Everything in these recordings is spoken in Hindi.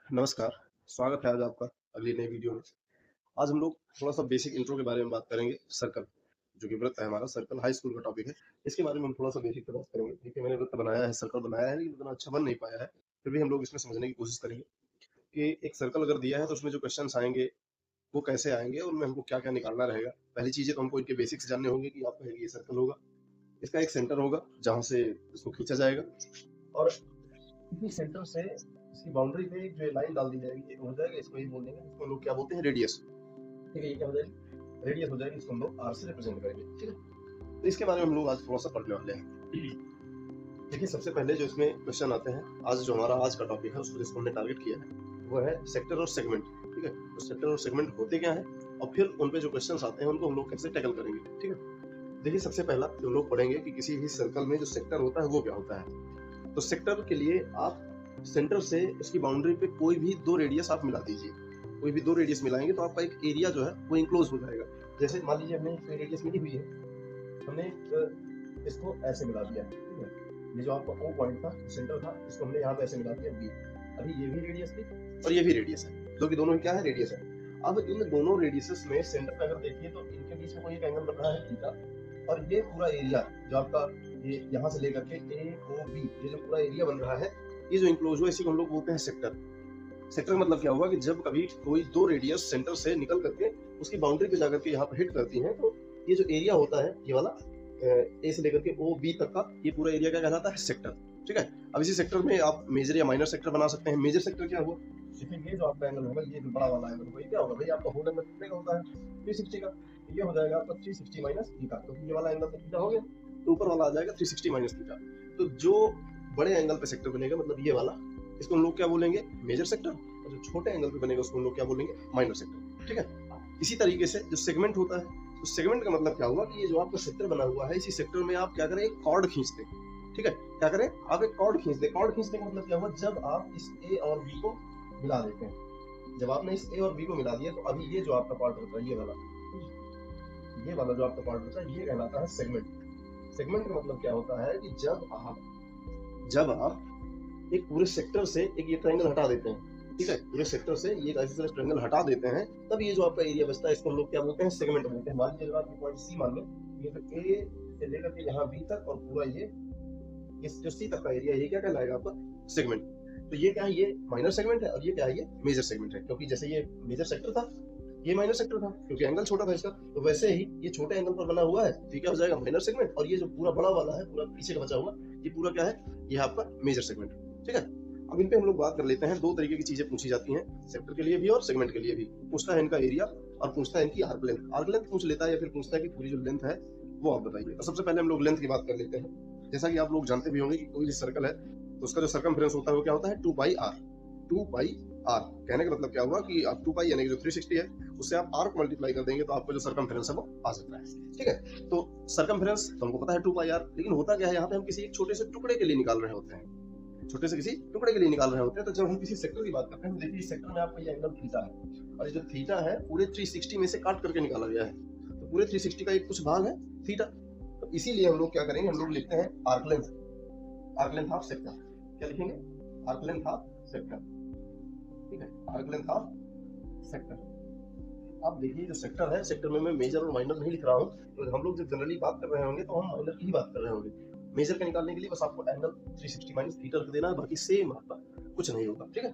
नमस्कार, स्वागत है आज आपका अगली नई वीडियो में। आज हम लोग थोड़ा-सा बेसिक इंट्रो के बारे में बात करेंगे, सर्कल, जो कि वृत्त है हमारा, सर्कल हाई स्कूल का टॉपिक है। इसके बारे में हम थोड़ा-सा बेसिक से बात करेंगे। देखिए मैंने वृत्त बनाया है, सर्कल बनाया है, लेकिन उतना अच्छा बन नहीं पाया है। फिर भी हम लोग इसमें समझने की कोशिश करेंगे कि एक सर्कल अगर दिया है तो उसमें जो क्वेश्चन्स आएँगे, वो कैसे आएँगे और उनमें हमको क्या-क्या निकालना रहेगा। पहली चीज़ें तो हमको इनके बेसिक्स जानने होंगे कि आपका ये सर्कल होगा, इसका एक सेंटर होगा, जहाँ से इसको खींचा जाएगा और इसी सेंटर से इसकी बाउंड्री पे एक जो लाइन डाल दी जाएगी, एक हो जाएगा, इसको ये बोल देंगे, इसको हम लोग क्या बोलते हैं रेडियस। ठीक है, ये क्या हो जाएगी? रेडियस हो जाएगी, इसको हम लोग आर से रिप्रेजेंट करेंगे, ठीक है? तो इसके बारे में हम लोग आज थोड़ा-सा पढ़ने वाले हैं। देखिए सबसे पहले जो इसमें क्वेश्चन आते हैं, आज जो हमारा आज का टॉपिक है उसको जिसको हमने टारगेट किया है, वो है सेक्टर और सेगमेंट, ठीक है? तो सेक्टर और सेगमेंट होते क्या हैं और फिर उन पे जो क्वेश्चन्स आते हैं उनको हम लोग कैसे टैकल करेंगे, ठीक है? देखिए सबसे पहला जो हम लोग पढ़ेंगे कि किसी भी सर्कल में जो सेक्टर होता है वो क्या होता है। तो सेक्टर के लिए आप सेंटर से उसकी बाउंड्री पे कोई भी 2 रेडियस आप मिला दीजिए। कोई भी 2 रेडियस मिलाएँगे तो आपका एक एरिया जो है वो इनक्लोज़ हो जाएगा। जैसे मान लीजिए हमने कोई रेडियस मिली हुई है, हमने इसको ऐसे मिला दिया, ठीक है? ये जो आपका O पॉइंट था, सेंटर था, इसको हमने यहाँ पे ऐसे मिला दिया B। अभी ये भी रेडियस थी और ये भी रेडियस है, जो कि दोनों ही क्या है? रेडियस है। अब इन दोनों रेडियसेस में सेंटर पे अगर देखिए तो इनके बीच में कोई एक एंगल बन रहा है थीटा और ये पूरा एरिया जो आपका ये यहाँ से लेकर के AOB ये जो पूरा एरिया बन रहा है, ये जो इनक्लोज हुआ इसी को हम लोग बोलते हैं सेक्टर। सेक्टर का मतलब क्या हुआ कि जब कभी कोई 2 रेडियस सेंटर से निकल करके उसकी बाउंड्री पे जाकर के यहाँ पे हिट करती हैं तो ये जो एरिया होता है ये वाला ए से लेकर के ओ बी तक का ये पूरा एरिया क्या कहलाता है? सेक्टर। ठीक है? अब इसी सेक्टर में आप मेजर या माइनर सेक्टर बना सकते हैं। मेजर सेक्टर क्या हुआ? देखिए ये जो आपका एंगल होगा, ये जो बड़ा वाला एंगल होगा, ये क्या होगा भाई? आपका होल एंगल कितने का होता है? 360 का। ये हो जाएगा आपका 360 माइनस थीटा, क्योंकि ये वाला एंगल तो थीटा हो गया, तो ऊपर वाला आ जाएगा 360 माइनस थीटा। तो जो बड़े एंगल पे सेक्टर बनेगा, मतलब ये वाला, इसको हम लोग क्या बोलेंगे? Major sector. और जो छोटे एंगल पे बनेगा उसको हम लोग क्या बोलेंगे? Minor sector. ठीक है? इसी तरीके से जो सेगमेंट होता है, तो सेगमेंट का मतलब क्या हुआ कि ये जो आपका सेक्टर बना हुआ है, इसी सेक्टर में आप क्या करें? एक कॉर्ड खींच दें। ठीक है? क्या करें? आप एक कॉर्ड खींच दें। कॉर्ड खींचने का मतलब क्या हुआ? जब आप इस ए और बी को मिला देते हैं, जब आपने इस ए और बी को मिला दिया तो अभी ये जो आपका पार्ट होता है, ये वाला जो आपका पार्ट होता है, ये कहलाता है सेगमेंट। सेगमेंट का मतलब क्या होता है कि जब आप एक पूरे सेक्टर से एक ये ट्रायंगल हटा देते हैं, ठीक है? पूरे सेक्टर से ये एक ऐसा ट्रायंगल हटा देते हैं, तब ये जो आपका एरिया बचता है, इसको हम लोग क्या बोलते हैं? सेगमेंट बोलते हैं। मान लीजिए अगर आप ये पॉइंट सी मान लो, ये तो ए से लेकर के यहाँ बी तक और पूरा ये इस जो सी तक का एरिया, ये क्या कहलाएगा आपका? सेगमेंट। तो ये क्या है? ये माइनर सेगमेंट है और ये क्या है? ये मेजर सेगमेंट है, क्योंकि जैसे ये मेजर सेक्टर था, ये माइनर सेक्टर था, क्योंकि एंगल छोटा था इसका। तो वैसे ही ये छोटे एंगल पर बना हुआ है, तो ये क्या हो जाएगा? Minor segment. और ये जो पूरा बड़ा वाला है, पूरा पीछे का बचा हुआ, ये पूरा क्या है? ये आपका मेजर सेगमेंट। ठीक है? अब इन पे हम लोग बात कर लेते हैं। 2 तरीके की चीजें पूछी जाती हैं, सेक्टर के लिए भी और सेगमेंट के लिए भी। पूछता है इनका एरिया और पूछता है इनकी आर्क लेंथ। आर्क लेंथ पूछ लेता है या फिर पूछता है कि पूरी जो लेंथ है वो आप बताइए। तो सबसे पहले हम लोग लेंथ की बात कर लेते हैं। जैसा कि आप लोग जानते भी होंगे कि कोई भी सर्कल है तो उसका जो सर्कमफ्रेंस होता है वो क्या होता है? 2 पाई आर। 2 पाई आर कहने का मतलब क्या हुआ कि आप 2 पाई यानी कि जो 360 है उससे आप आर को मल्टीप्लाई कर देंगे तो आपका जो सर्कमफ्रेंस है वो आ सकता है। ठीक है? तो सर्कमफ्रेंस तो हमको पता है 2 पाई आर, लेकिन होता क्या है, यहाँ पे हम किसी एक छोटे से टुकड़े के लिए निकाल रहे होते हैं। छोटे से किसी टुकड़े के लिए निकाल रहे होते हैं। तो जब हम किसी सेक्टर की बात करते हैं तो देखिए इस सेक्टर में आपका ये एंगल थीटा है और ये जो थीटा है पूरे 360 में से काट करके निकाला गया है। तो पूरे 360 का एक कुछ भाग है थीटा। तो इसीलिए हम लोग क्या करेंगे? हम लोग लिखते हैं arc length. Arc length of sector. क्या लिखेंगे? Arc length of sector. ठीक है? Arc length of sector. अब देखिए जो सेक्टर है, सेक्टर में मैं मेजर और माइनर नहीं लिख रहा हूँ। तो हम लोग जब जनरली बात कर रहे होंगे तो हम माइनर की ही बात कर रहे होंगे। मेजर का निकालने के लिए बस आपको एंगल 360 माइनस थीटा रख देना है, बाकी सेम आपका कुछ नहीं होगा। ठीक है?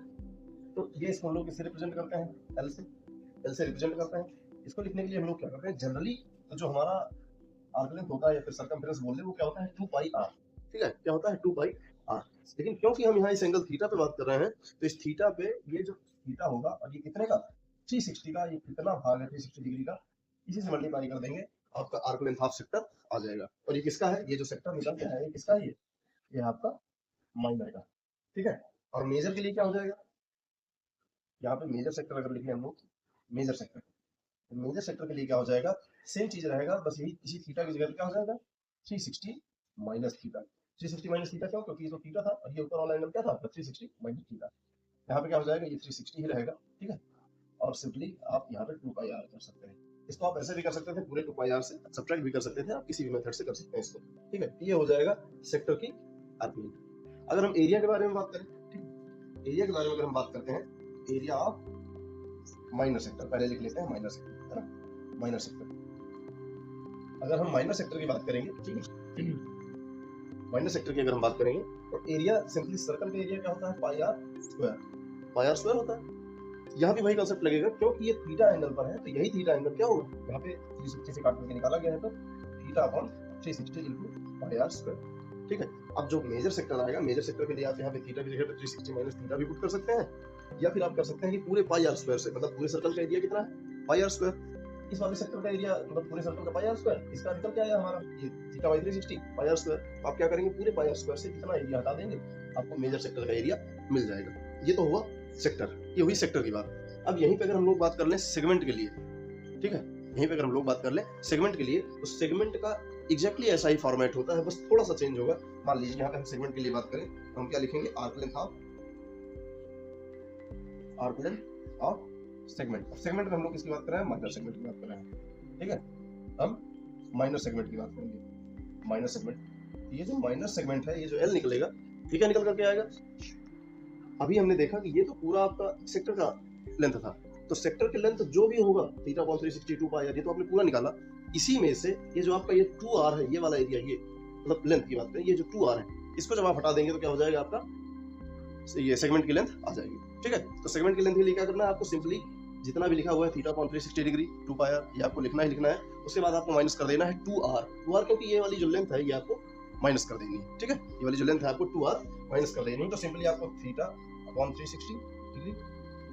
तो ये इसको हम लोग किससे रिप्रेजेंट करते हैं? एल से। एल से रिप्रेजेंट करते हैं। इसको लिखने के लिए हम लोग क्या करते हैं? जनरली तो जो हमारा आर्क लेंथ होता है या फिर सर्कमफ्रेंस बोल रहे हैं, वो क्या होता है? 2 पाई आर। ठीक है? क्या होता है? 2 पाई आर। लेकिन क्योंकि हम यहाँ इस एंगल थीटा पे बात कर रहे हैं, तो इस थीटा पे ये जो थीटा होगा और ये कितने का? 360 का, ये कितना भाग है 360 डिग्री का, इसी से मल्टीप्लाई कर देंगे, आपका आर्क लेंथ हाफ सेक्टर आ जाएगा। और ये किसका है? ये जो सेक्टर निकल के है, ये किसका है? ये आपका माइनर का। ठीक है? और मेजर के लिए क्या हो जाएगा? यहाँ पे मेजर सेक्टर अगर लिखें हम लोग, मेजर सेक्टर, तो मेजर सेक्टर के लिए क्या हो जाएगा? सेम चीज रहेगा, बस यही इसी थीटा की जगह पे क्या हो जाएगा? 360 माइनस थीटा। 360 माइनस थीटा क्यों? क्योंकि ये तो थीटा था और ये ऊपर वाला एंगल क्या था? 360 माइनस थीटा। यहाँ पे क्या हो जाएगा? ये 360 ही रहेगा। ठीक है? और सिंपली आप यहाँ पे 2 पाई आर कर सकते हैं। इसको आप ऐसे भी कर सकते थे, पूरे 2 पाई आर से सब्ट्रैक्ट भी कर सकते थे, आप किसी भी मेथड से कर सकते हैं इसको। ठीक है? ये हो जाएगा सेक्टर की आर्क लेंथ। अगर हम एरिया के बारे में बात करें, ठीक, एरिया के बारे में अगर हम बात करते हैं एरिया ऑफ माइनर सेक्टर, पहले लिख लेते हैं माइनर सेक्टर, है ना, माइनर सेक्टर। अगर हम माइनर सेक्टर की बात करेंगे, ठीक है, माइनर सेक्टर की अगर हम बात करेंगे तो एरिया सिंपली सर्कल का एरिया क्या होता है, pi R square, pi R square होता है। यहाँ भी वही कंसेप्ट लगेगा, क्योंकि ये थीटा एंगल पर है तो यही थीटा एंगल क्या होगा, यहाँ पे 360 से काट करके निकाला गया है तो theta upon 360 into pi R square, ठीक है। अब जो मेजर सेक्टर आएगा, मेजर सेक्टर के लिए आप यहाँ पे थीटा की जगह पे 360 माइनस थीटा भी पुट कर सकते हैं, या फिर आप कर सकते हैं कि पूरे पाई आर स्क्वायर से, मतलब पूरे सर्कल का एरिया कितना है, पाई आर स्क्वायर। इस वाले सेक्टर का एरिया मतलब पूरे सर्कल का पाई आर स्क्वायर, इसका निकल क्या आया हमारा, ये theta by 360 pi R square. आप क्या करेंगे, पूरे पाई आर स्क्वायर से कितना एरिया हटा देंगे, आपको मेजर सेक्टर का एरिया मिल जाएगा। ये तो हुआ सेक्टर, ये हुई सेक्टर की बात। अब यहीं पे अगर हम लोग बात कर लें सेगमेंट के लिए, ठीक है, यहीं पे अगर हम लोग बात कर लें सेगमेंट के लिए, तो सेगमेंट का एग्जैक्टली ऐसा ही फॉर्मेट होता है, बस थोड़ा सा चेंज होगा। मान लीजिए यहाँ पे हम सेगमेंट के लिए बात करें तो हम क्या लिखेंगे, arc length of segment. Segment में हम लोग किसकी बात कर रहे हैं, माइनर सेगमेंट की बात कर रहे हैं, ठीक है। हम माइनर सेगमेंट की बात करेंगे, माइनर सेगमेंट। ये जो माइनर सेगमेंट है, ये जो एल निकलेगा, ये क्या निकल करके आएगा, अभी हमने देखा कि ये तो पूरा आपका सेक्टर का लेंथ था, तो सेक्टर के लेंथ जो भी होगा थीटा अपॉन 360 पाई आर, ये तो आपने पूरा निकाला। इसी में से ये जो आपका ये 2r है, ये वाला एरिया, ये मतलब लेंथ की बात करें, ये जो 2r है, इसको जब आप हटा देंगे तो क्या हो जाएगा आपका, ये सेगमेंट की लेंथ आ जाएगी, ठीक है। तो सेगमेंट की लेंथ के लिए क्या करना है आपको, सिंपली जितना भी लिखा हुआ है theta upon 360 degree 2 pi R, ये आपको लिखना ही लिखना है। उसके बाद आपको माइनस कर देना है 2r, क्योंकि ये वाली जो लेंथ है ये आपको माइनस कर देनी है, ठीक है। ये वाली जो लेंथ है आपको 2r माइनस कर देनी है, तो सिंपली आपको theta upon 360 degree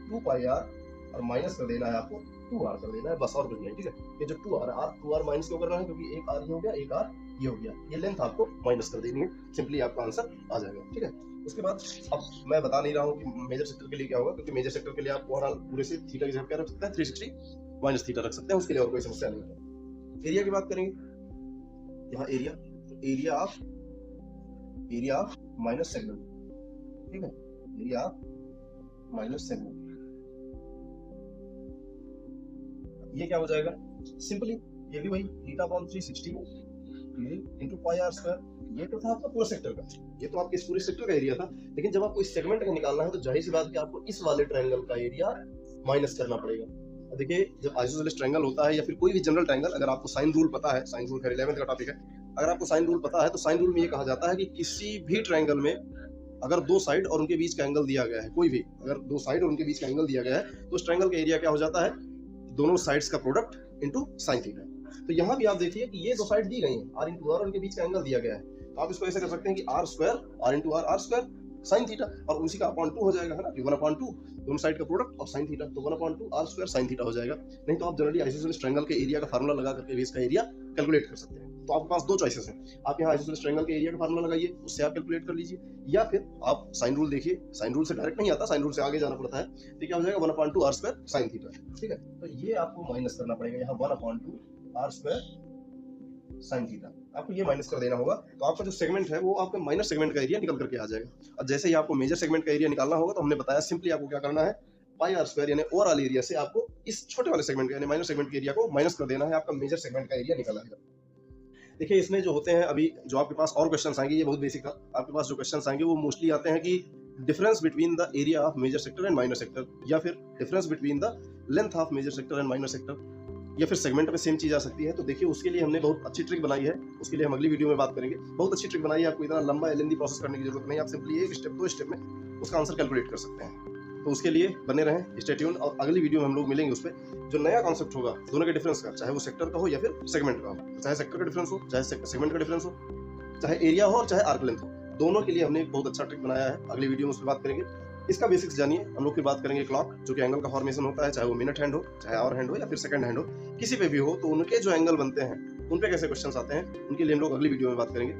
2 pi R और माइनस कर देना है आपको 2r कर देना है, बस और कुछ नहीं, ठीक है। ये जो 2r माइनस क्यों कर रहा है, क्योंकि एक r ये हो गया, एक r ये हो गया, ये लेंथ आपको माइनस कर देनी है, सिंपली आपका आंसर आ जाएगा, ठीक है। उसके बाद अब मैं बता नहीं रहा हूँ कि मेजर सेक्टर के लिए क्या होगा, क्योंकि मेजर सेक्टर के लिए आप ओवरऑल पूरे से थीटा की जगह क्या रख सकते हैं, 360 माइनस थीटा रख सकते हैं, उसके लिए और कोई समस्या नहीं है। एरिया की बात करेंगे, यहाँ एरिया ऑफ माइनस सेगमेंट, ठीक है, एरिया ऑफ माइनस सेगमेंट, ये क्या हो जाएगा, सिंपली ये भी वही theta upon 360 into pi R square. ये तो था आपका पूरा सेक्टर का, ये तो आपके इस पूरे सेक्टर का एरिया था, लेकिन जब आपको इस सेगमेंट का निकालना है तो जाहिर सी बात है कि आपको इस वाले ट्रायंगल का एरिया माइनस करना पड़ेगा। देखिए जब आइसोसेलेस ट्रायंगल होता है या फिर कोई भी जनरल ट्रायंगल, अगर आपको साइन रूल पता है, साइन रूल खैर 11th का टॉपिक है, अगर आपको साइन रूल पता है तो साइन रूल में ये कहा जाता है कि किसी भी ट्रायंगल में अगर दो साइड और उनके बीच का एंगल दिया गया है, कोई भी अगर दो साइड और उनके बीच का एंगल दिया गया है, तो उस ट्रायंगल का एरिया क्या हो जाता है, दोनों साइड्स का प्रोडक्ट इनटू साइन थीटा। तो यहाँ भी आप देखिए कि ये दो साइड दी गई हैं, आर इंटू आर, उनके बीच का एंगल दिया गया है, तो आप इसको ऐसे कर सकते हैं कि R square R into R, R square sine theta, और उसी का अपॉन 2 हो जाएगा, है ना, 1/2 दोनों साइड का प्रोडक्ट और साइन थीटा, तो 1/2 आर स्क्वायर साइन थीटा हो जाएगा। नहीं तो आप जनरली आइसोसेलेस ट्रायंगल के एरिया का फार्मूला लगा करके भी इसका एरिया कैलकुलेट कर सकते हैं। तो आपके पास दो चॉइसेस हैं, आप यहाँ आइसोसेलेस ट्रायंगल के एरिया का फार्मूला लगाइए, उससे आप कैलकुलेट कर लीजिए, या फिर आप साइन रूल देखिए, साइन रूल से डायरेक्ट नहीं आता, साइन रूल से आगे जाना पड़ता है, तो क्या हो जाएगा 1/2 आर स्क्वायर साइन थीटा, ठीक है। तो ये आपको माइनस करना पड़ेगा, यहाँ 1/2 आर स्क्वायर साइन थीटा, आपको ये माइनस कर देना होगा, तो आपका जो सेगमेंट है वो आपका माइनर सेगमेंट का एरिया निकल करके आ जाएगा। और जैसे ही आपको मेजर सेगमेंट का एरिया निकालना होगा तो हमने बताया सिंपली आपको क्या करना है, पाई आर स्क्वायर यानी ओवरऑल एरिया से आपको इस छोटे वाले सेगमेंट यानी माइनर सेगमेंट के एरिया को माइनस कर देना है, आपका मेजर सेगमेंट का एरिया निकल आएगा। देखिए इसमें जो होते हैं, अभी जो आपके पास और क्वेश्चंस आएंगे, ये बहुत बेसिक था, आपके पास जो क्वेश्चंस आएंगे वो मोस्टली आते हैं कि difference between the area of major sector and minor sector, या फिर difference between the length of major sector and minor sector, या फिर सेगमेंट में सेम चीज आ सकती है। तो देखिए उसके लिए हमने बहुत अच्छी ट्रिक बनाई है, उसके लिए हम अगली वीडियो में बात करेंगे। बहुत अच्छी ट्रिक बनाई है, आपको इतना लंबा एलएनडी प्रोसेस करने की जरूरत नहीं, आप सिंपली एक स्टेप दो स्टेप में उसका आंसर कैलकुलेट कर सकते हैं। तो उसके लिए बने रहें, स्टे ट्यून, और अगली वीडियो में हम लोग मिलेंगे उस पर जो नया कॉन्सेप्ट होगा दोनों के डिफरेंस का, चाहे वो सेक्टर का हो या फिर सेगमेंट का हो, चाहे सेक्टर का डिफरेंस हो, चाहे सेगमेंट का डिफरेंस हो, चाहे एरिया हो और चाहे आर्क लेंथ हो, दोनों के लिए हमने एक बहुत अच्छा ट्रिक बनाया है। अगली वीडियो में उस पर बात करेंगे, इसका बेसिक्स जानिए। हम लोग फिर बात करेंगे क्लॉक, जो कि एंगल का फॉर्मेशन होता है, चाहे वो मिनट हैंड हो, चाहे आवर हैंड हो, या फिर सेकंड हैंड हो, किसी पे भी हो, तो उनके जो एंगल बनते हैं उन पे कैसे क्वेश्चंस आते हैं, उनके लिए हम लोग अगली वीडियो में बात करेंगे।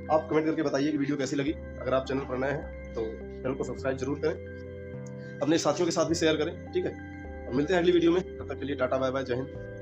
आप कमेंट करके बताइए कि वीडियो कैसी लगी। अगर आप चैनल पर नए हैं तो चैनल को सब्सक्राइब जरूर करें, अपने साथियों के साथ भी शेयर करें, ठीक है। और मिलते हैं अगली वीडियो में, तब तक के लिए टाटा बाय बाय, जय हिंद।